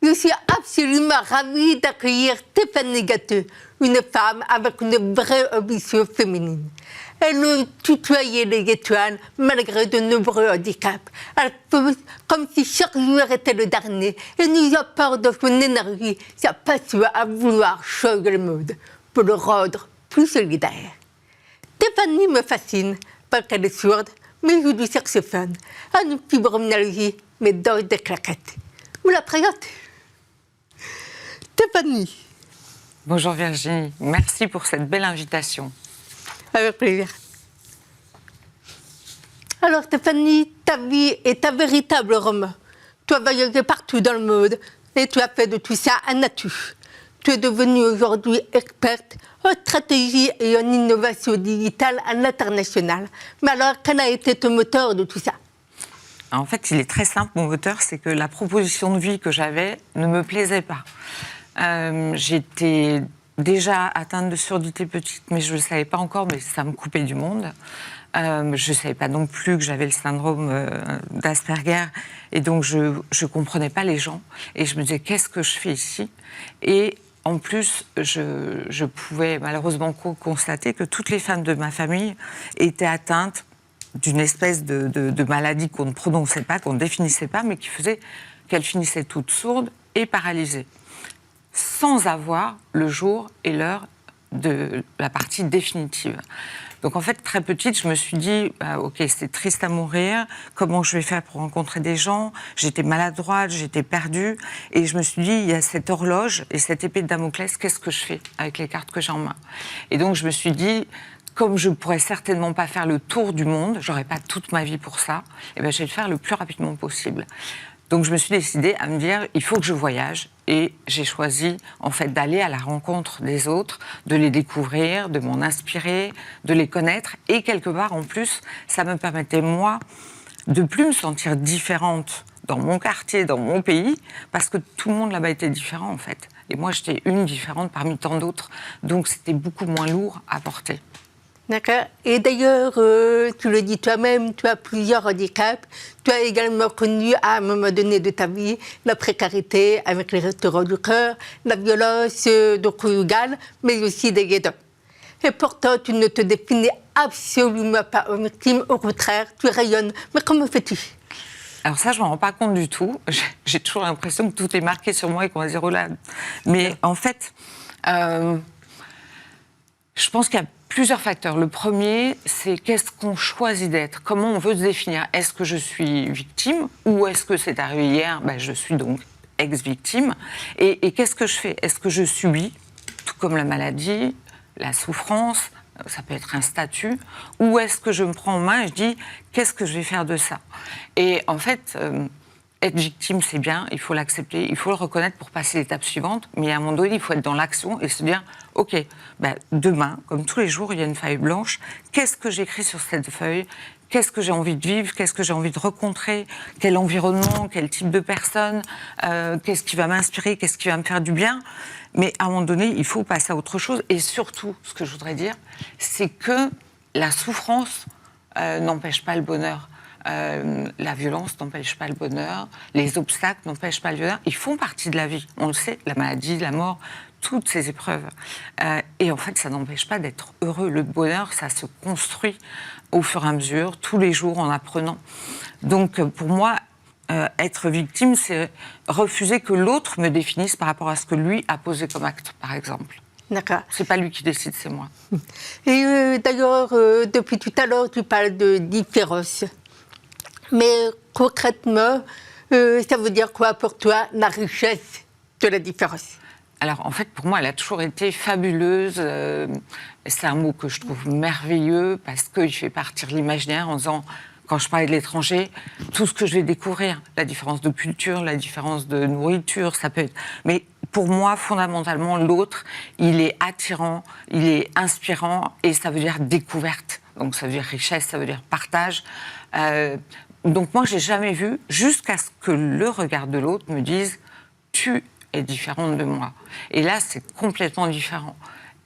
Je suis absolument ravie d'accueillir Stéphanie Gâteux, une femme avec une vraie ambition féminine. Elle a tutoyé les étoiles malgré de nombreux handicaps. Elle pose comme si chaque jour était le dernier et nous apporte de son énergie, sa passion à vouloir changer le monde pour le rendre plus solidaire. Stéphanie me fascine parce qu'elle est sourde, mais joue du saxophone, a une fibromyalgie, mais danse des claquettes. Vous la présentez? Stéphanie. Bonjour Virginie, merci pour cette belle invitation. Avec plaisir. Alors Stéphanie, ta vie est un véritable roman. Tu as voyagé partout dans le monde et tu as fait de tout ça un atout. Tu es devenue aujourd'hui experte en stratégie et en innovation digitale à l'international. Mais alors, quel a été ton moteur de tout ça? En fait, il est très simple, mon moteur, c'est que la proposition de vie que j'avais ne me plaisait pas. J'étais déjà atteinte de surdité petite, mais je ne le savais pas encore, mais ça me coupait du monde. Je ne savais pas non plus que j'avais le syndrome d'Asperger, et donc je ne comprenais pas les gens. Et je me disais, qu'est-ce que je fais ici? Et en plus, je pouvais malheureusement constater que toutes les femmes de ma famille étaient atteintes d'une espèce de maladie qu'on ne prononçait pas, qu'on ne définissait pas, mais qui faisait qu'elles finissaient toutes sourdes et paralysées, sans avoir le jour et l'heure de la partie définitive. Donc en fait, très petite, je me suis dit, ok, c'est triste à mourir, comment je vais faire pour rencontrer des gens? J'étais maladroite, j'étais perdue, et je me suis dit, il y a cette horloge et cette épée de Damoclès, qu'est-ce que je fais avec les cartes que j'ai en main? Et donc je me suis dit, comme je ne pourrais certainement pas faire le tour du monde, j'aurais pas toute ma vie pour ça, et bien je vais le faire le plus rapidement possible. Donc je me suis décidée à me dire, il faut que je voyage, et j'ai choisi en fait d'aller à la rencontre des autres, de les découvrir, de m'en inspirer, de les connaître, et quelque part en plus, ça me permettait moi de plus me sentir différente dans mon quartier, dans mon pays, parce que tout le monde là-bas était différent en fait. Et moi j'étais une différente parmi tant d'autres, donc c'était beaucoup moins lourd à porter. D'accord. Et d'ailleurs, tu le dis toi-même, tu as plusieurs handicaps. Tu as également connu, à un moment donné de ta vie, la précarité avec les restaurants du cœur, la violence conjugale, mais aussi des guédons. Et pourtant, tu ne te définis absolument pas en victime. Au contraire, tu rayonnes. Mais comment fais-tu? Alors ça, je ne m'en rends pas compte du tout. J'ai toujours l'impression que tout est marqué sur moi et qu'on va dire, oh là. Mais en fait, je pense qu'il y a plusieurs facteurs. Le premier, c'est qu'est-ce qu'on choisit d'être? Comment on veut se définir? Est-ce que je suis victime ou est-ce que c'est arrivé hier? Je suis donc ex-victime. Et qu'est-ce que je fais? Est-ce que je subis, tout comme la maladie, la souffrance, ça peut être un statut, ou est-ce que je me prends en main et je dis qu'est-ce que je vais faire de ça? Et en fait, être victime, c'est bien, il faut l'accepter, il faut le reconnaître pour passer l'étape suivante, mais à un moment donné, il faut être dans l'action et se dire, ok, demain, comme tous les jours, il y a une feuille blanche, qu'est-ce que j'écris sur cette feuille? Qu'est-ce que j'ai envie de vivre? Qu'est-ce que j'ai envie de rencontrer? Quel environnement? Quel type de personne? Qu'est-ce qui va m'inspirer? Qu'est-ce qui va me faire du bien? Mais à un moment donné, il faut passer à autre chose. Et surtout, ce que je voudrais dire, c'est que la souffrance n'empêche pas le bonheur. La violence n'empêche pas le bonheur, les obstacles n'empêchent pas le bonheur. Ils font partie de la vie, on le sait, la maladie, la mort, toutes ces épreuves. Et en fait, ça n'empêche pas d'être heureux. Le bonheur, ça se construit au fur et à mesure, tous les jours, en apprenant. Donc, pour moi, être victime, c'est refuser que l'autre me définisse par rapport à ce que lui a posé comme acte, par exemple. D'accord. C'est pas lui qui décide, c'est moi. Et d'ailleurs, depuis tout à l'heure, tu parles de différence. Mais concrètement, ça veut dire quoi pour toi, la richesse de la différence? Alors, en fait, pour moi, elle a toujours été fabuleuse. C'est un mot que je trouve merveilleux parce qu'il fait partir l'imaginaire en disant, quand je parlais de l'étranger, tout ce que je vais découvrir, la différence de culture, la différence de nourriture, ça peut être... Mais pour moi, fondamentalement, l'autre, il est attirant, il est inspirant et ça veut dire découverte. Donc, ça veut dire richesse, ça veut dire partage. Donc moi, j'ai jamais vu, jusqu'à ce que le regard de l'autre me dise « tu es différente de moi ». Et là, c'est complètement différent.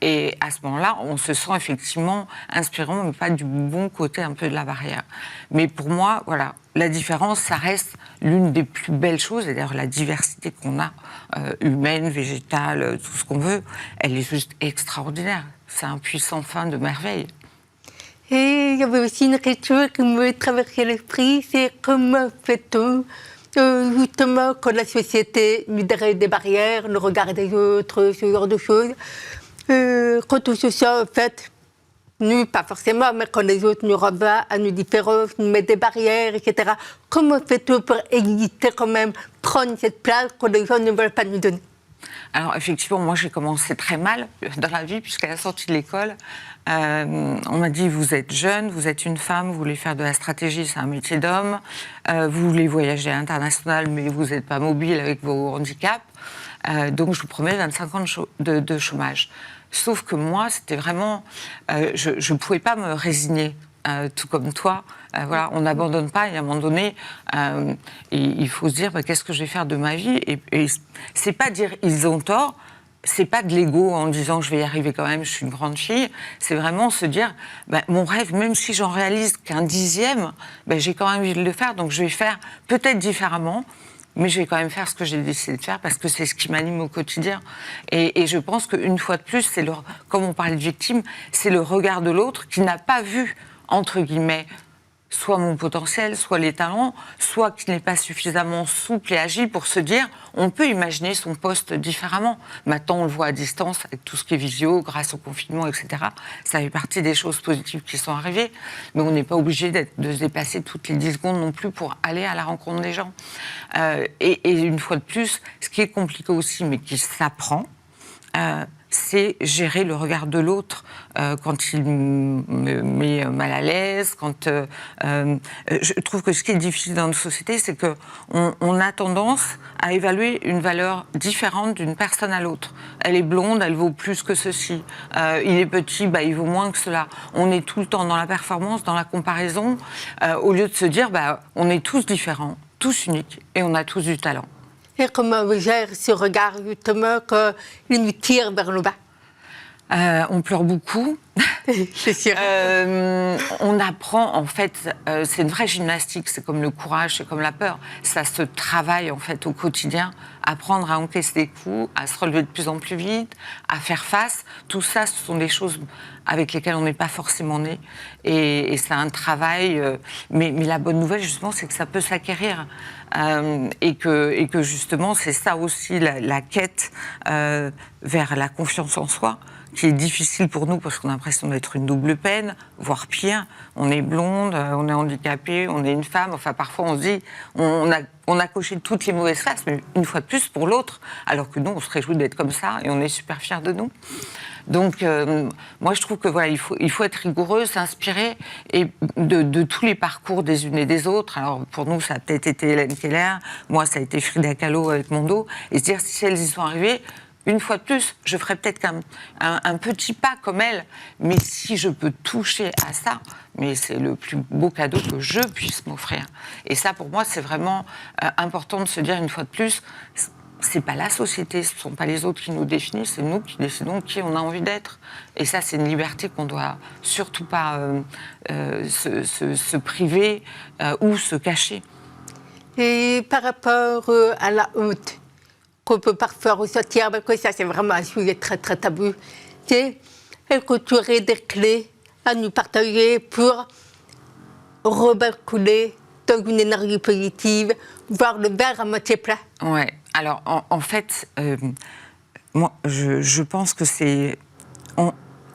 Et à ce moment-là, on se sent effectivement inspirant, mais pas du bon côté un peu de la barrière. Mais pour moi, voilà, la différence, ça reste l'une des plus belles choses, et d'ailleurs la diversité qu'on a, humaine, végétale, tout ce qu'on veut, elle est juste extraordinaire. C'est un puissant fin de merveille. Et il y avait aussi une question qui me traversait l'esprit, c'est comment fait-on justement quand la société nous dresse des barrières, le regard des autres, ce genre de choses, quand on se sent en fait, nous pas forcément, mais quand les autres nous renvoient à nos différences, nous mettent des barrières, etc. Comment fait-on pour exister quand même, prendre cette place quand les gens ne veulent pas nous donner? Alors effectivement, moi j'ai commencé très mal dans la vie, puisqu'à la sortie de l'école, on m'a dit vous êtes jeune, vous êtes une femme, vous voulez faire de la stratégie, c'est un métier d'homme, vous voulez voyager à l'international, mais vous n'êtes pas mobile avec vos handicaps, donc je vous promets 25 ans de chômage. Sauf que moi, c'était vraiment, je ne pouvais pas me résigner. Tout comme toi, voilà, on n'abandonne pas et à un moment donné, il faut se dire qu'est-ce que je vais faire de ma vie, et c'est pas dire ils ont tort, c'est pas de l'ego en disant je vais y arriver quand même, je suis une grande fille, c'est vraiment se dire mon rêve, même si j'en réalise qu'un dixième, j'ai quand même envie de le faire, donc je vais faire peut-être différemment, mais je vais quand même faire ce que j'ai décidé de faire parce que c'est ce qui m'anime au quotidien. Et je pense qu'une fois de plus, comme on parlait de victime, c'est le regard de l'autre qui n'a pas vu, entre guillemets, soit mon potentiel, soit les talents, soit qui n'est pas suffisamment souple et agile pour se dire on peut imaginer son poste différemment. Maintenant, on le voit à distance avec tout ce qui est visio, grâce au confinement, etc. Ça fait partie des choses positives qui sont arrivées, mais on n'est pas obligé de se déplacer toutes les 10 secondes non plus pour aller à la rencontre des gens. Et une fois de plus, ce qui est compliqué aussi, mais qui s'apprend, c'est gérer le regard de l'autre quand il me met mal à l'aise. Je trouve que ce qui est difficile dans notre société, c'est qu'on a tendance à évaluer une valeur différente d'une personne à l'autre. Elle est blonde, elle vaut plus que ceci. Il est petit, il vaut moins que cela. On est tout le temps dans la performance, dans la comparaison, au lieu de se dire on est tous différents, tous uniques, et on a tous du talent. Et comment on gère ce regard, justement, quand il nous tire vers le bas? On pleure beaucoup. C'est sûr. On apprend, en fait, c'est une vraie gymnastique, c'est comme le courage, c'est comme la peur. Ça se travaille, en fait, au quotidien. Apprendre à encaisser des coups, à se relever de plus en plus vite, à faire face. Tout ça, ce sont des choses avec lesquelles on n'est pas forcément né. Et c'est un travail. Mais la bonne nouvelle, justement, c'est que ça peut s'acquérir. Et que justement, c'est ça aussi la quête vers la confiance en soi, qui est difficile pour nous parce qu'on a l'impression d'être une double peine, voire pire. On est blonde, on est handicapée, on est une femme. Enfin, parfois, on se dit, on a coché toutes les mauvaises faces, mais une fois de plus pour l'autre, alors que nous, on se réjouit d'être comme ça et on est super fiers de nous. Donc, moi, je trouve que voilà, il faut être rigoureux, s'inspirer et de tous les parcours des unes et des autres. Alors, pour nous, ça a peut-être été Hélène Keller, moi, ça a été Frida Kahlo avec Mondo, et se dire si elles y sont arrivées, une fois de plus, je ferai peut-être un petit pas comme elle, mais si je peux toucher à ça, mais c'est le plus beau cadeau que je puisse m'offrir. Et ça, pour moi, c'est vraiment important de se dire une fois de plus, c'est pas la société, ce sont pas les autres qui nous définissent, c'est nous qui décidons qui on a envie d'être. Et ça, c'est une liberté qu'on doit surtout pas se priver ou se cacher. Et par rapport à la honte, qu'on peut parfois ressentir, parce que ça c'est vraiment un sujet très très tabou, c'est est-ce que tu aurais des clés à nous partager pour rebasculer dans une énergie positive, voir le verre à moitié plein? Ouais, alors en fait, moi je pense que c'est...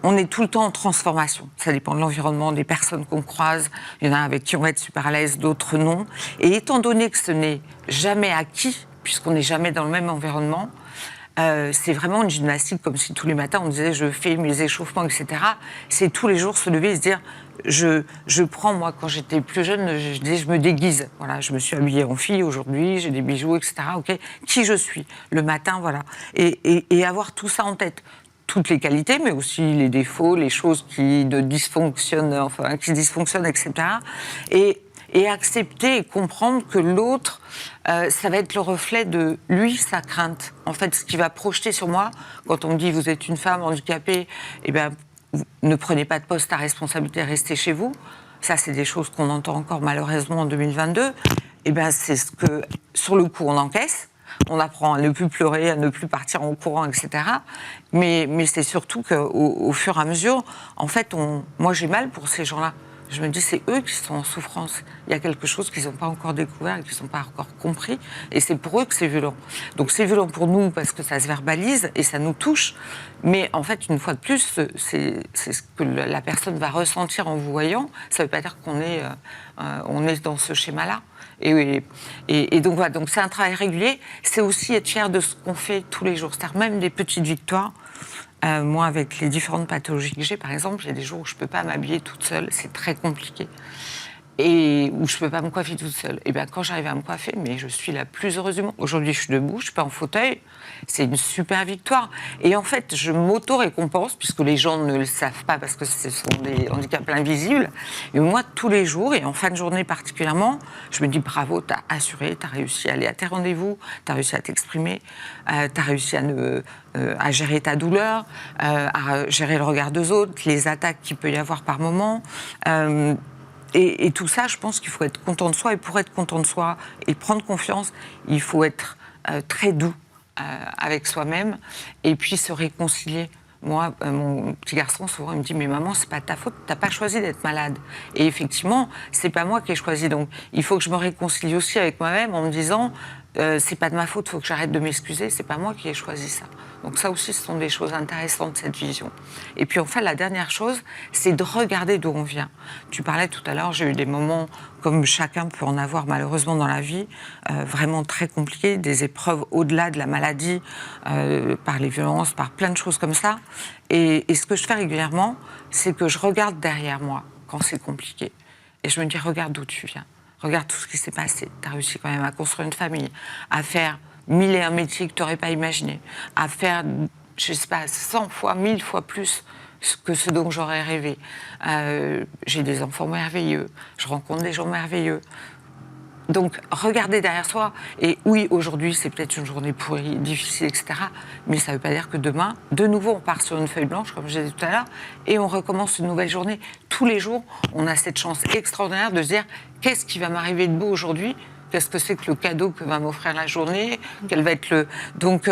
On est tout le temps en transformation. Ça dépend de l'environnement, des personnes qu'on croise. Il y en a avec qui on va être super à l'aise, d'autres non. Et étant donné que ce n'est jamais acquis, puisqu'on n'est jamais dans le même environnement, c'est vraiment une gymnastique, comme si tous les matins on disait je fais mes échauffements, etc. C'est tous les jours se lever et se dire je prends, moi quand j'étais plus jeune, je disais je me déguise. Voilà, je me suis habillée en fille aujourd'hui, j'ai des bijoux, etc. Ok, qui je suis le matin, voilà. Et avoir tout ça en tête. Toutes les qualités, mais aussi les défauts, les choses qui dysfonctionnent, etc. Et accepter et comprendre que l'autre, ça va être le reflet de lui, sa crainte. En fait, ce qui va projeter sur moi, quand on me dit vous êtes une femme handicapée, eh bien, ne prenez pas de poste à responsabilité, restez chez vous. Ça, c'est des choses qu'on entend encore malheureusement en 2022. eh ben, c'est ce que, sur le coup, on encaisse. On apprend à ne plus pleurer, à ne plus partir en courant, etc. Mais c'est surtout qu'au fur et à mesure, en fait, moi, j'ai mal pour ces gens-là. Je me dis, c'est eux qui sont en souffrance. Il y a quelque chose qu'ils n'ont pas encore découvert et qu'ils n'ont pas encore compris. Et c'est pour eux que c'est violent. Donc c'est violent pour nous parce que ça se verbalise et ça nous touche. Mais en fait, une fois de plus, c'est ce que la personne va ressentir en vous voyant. Ça ne veut pas dire qu'on est dans ce schéma-là. Et donc voilà, donc c'est un travail régulier. C'est aussi être fier de ce qu'on fait tous les jours. C'est-à-dire même des petites victoires. Moi, avec les différentes pathologies que j'ai, par exemple, il y a des jours où je ne peux pas m'habiller toute seule, c'est très compliqué. Et où je ne peux pas me coiffer toute seule. Et bien, quand j'arrive à me coiffer, mais je suis la plus heureuse du monde. Aujourd'hui, je suis debout, je ne suis pas en fauteuil. C'est une super victoire. Et en fait, je m'auto-récompense, puisque les gens ne le savent pas, parce que ce sont des handicaps invisibles. Et moi, tous les jours, et en fin de journée particulièrement, je me dis bravo, tu as assuré, tu as réussi à aller à tes rendez-vous, tu as réussi à t'exprimer, tu as réussi à gérer ta douleur, à gérer le regard des autres, les attaques qu'il peut y avoir par moment. Et tout ça, je pense qu'il faut être content de soi. Et pour être content de soi et prendre confiance, il faut être très doux avec soi-même et puis se réconcilier. Moi, mon petit garçon, souvent, il me dit « Mais maman, c'est pas ta faute, t'as pas choisi d'être malade. » Et effectivement, c'est pas moi qui ai choisi. Donc, il faut que je me réconcilie aussi avec moi-même en me disant c'est pas de ma faute, il faut que j'arrête de m'excuser, c'est pas moi qui ai choisi ça. Donc ça aussi, ce sont des choses intéressantes, cette vision. Et puis enfin, la dernière chose, c'est de regarder d'où on vient. Tu parlais tout à l'heure, j'ai eu des moments, comme chacun peut en avoir malheureusement dans la vie, vraiment très compliqués, des épreuves au-delà de la maladie, par les violences, par plein de choses comme ça. Et ce que je fais régulièrement, c'est que je regarde derrière moi quand c'est compliqué. Et je me dis, regarde d'où tu viens. Regarde tout ce qui s'est passé. Tu as réussi quand même à construire une famille, à faire 1000 et un métiers que tu n'aurais pas imaginé, à faire, je ne sais pas, 100 fois, 1000 fois plus que ce dont j'aurais rêvé. J'ai des enfants merveilleux, je rencontre des gens merveilleux. Donc, regardez derrière soi. Et oui, aujourd'hui, c'est peut-être une journée pourrie, difficile, etc. Mais ça ne veut pas dire que demain, de nouveau, on part sur une feuille blanche, comme je disais tout à l'heure, et on recommence une nouvelle journée. Tous les jours, on a cette chance extraordinaire de se dire qu'est-ce qui va m'arriver de beau aujourd'hui ? Qu'est-ce que c'est que le cadeau que va m'offrir la journée ? Quel va être le... Donc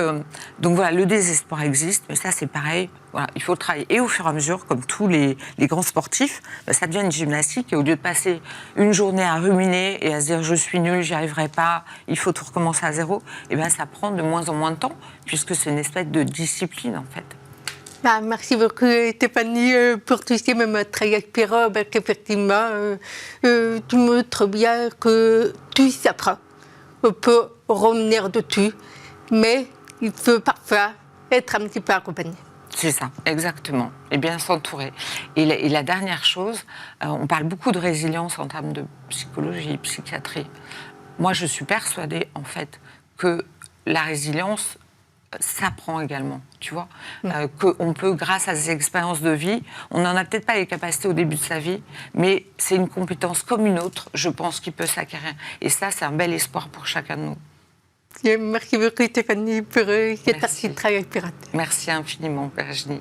voilà, le désespoir existe, mais ça, c'est pareil. Voilà, il faut travailler. Et au fur et à mesure, comme tous les grands sportifs, ça devient une gymnastique. Et au lieu de passer une journée à ruminer et à se dire « je suis nul, j'y arriverai pas, il faut tout recommencer à zéro », et bien ça prend de moins en moins de temps, puisque c'est une espèce de discipline, en fait. Merci beaucoup, Stéphanie, pour tout ce même trajectoire, parce qu'effectivement, tu montres bien que tout s'apprend. On peut revenir dessus, mais il faut parfois être un petit peu accompagné. C'est ça, exactement. Et bien s'entourer. Et la dernière chose, on parle beaucoup de résilience en termes de psychologie, psychiatrie. Moi, je suis persuadée, en fait, que la résilience s'apprend également, tu vois, qu'on peut, grâce à ces expériences de vie, on n'en a peut-être pas les capacités au début de sa vie, mais c'est une compétence comme une autre, je pense, qui peut s'acquérir. Et ça, c'est un bel espoir pour chacun de nous. Merci beaucoup, Stéphanie, pour cette partie de travail. Merci infiniment, Virginie.